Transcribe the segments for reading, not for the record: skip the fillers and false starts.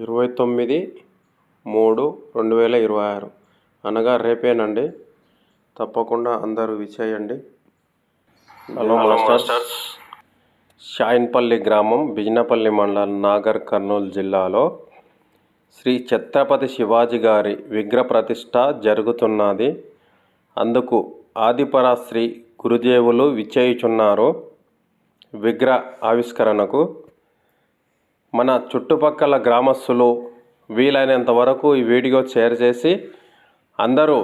29/3/2026 అనగా రేపేనండి. తప్పకుండా అందరూ విచ్చేయండి. Hello masters. షాయిన్పల్లి గ్రామం, బిజినపల్లి మండలం, నాగర్ కర్నూలు జిల్లాలో శ్రీ ఛత్రపతి శివాజీ గారి విగ్రహ ప్రతిష్ట జరుగుతున్నది. అందుకు ఆదిపరాశ్రీ గురుదేవులు విచ్చేయుచున్నారు. విగ్రహ ఆవిష్కరణకు మన చుట్టుపక్కల గ్రామస్తులు వీలైనంత వరకు ఈ వీడియో షేర్ చేసి అందరూ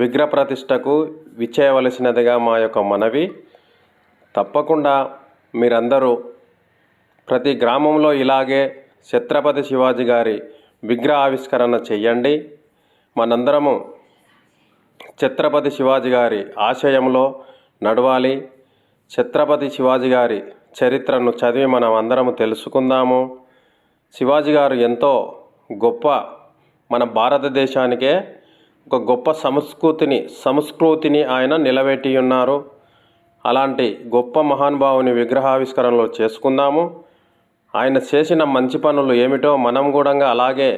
విగ్రహ ప్రతిష్టకు విచ్చేయవలసినదిగా మా యొక్క మనవి. తప్పకుండా మీరందరూ ప్రతి గ్రామంలో ఇలాగే ఛత్రపతి శివాజీ గారి విగ్రహ ఆవిష్కరణ చెయ్యండి. మనందరము ఛత్రపతి శివాజీ గారి ఆశయంలో నడవాలి. ఛత్రపతి శివాజీ గారి చరిత్రను చదివి మనం అందరము తెలుసుకుందాము. శివాజీ గారు ఎంతో గొప్ప, మన భారతదేశానికే ఒక గొప్ప సంస్కృతిని ఆయన నిలబెట్టి ఉన్నారు. అలాంటి గొప్ప మహానుభావుని విగ్రహావిష్కరణలో చేసుకుందాము. ఆయన చేసిన మంచి పనులు ఏమిటో మనం కూడా అలాగే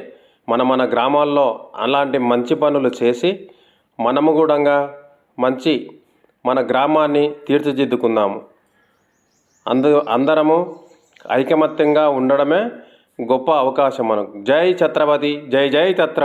మన గ్రామాల్లో అలాంటి మంచి పనులు చేసి మనము కూడా మంచి మన గ్రామాన్ని తీర్చిదిద్దుకుందాము. అందరము ఐకమత్యంగా ఉండడమే గొప్ప అవకాశం మనకు. జై ఛత్రపతి, జై జై ఛత్రపతి.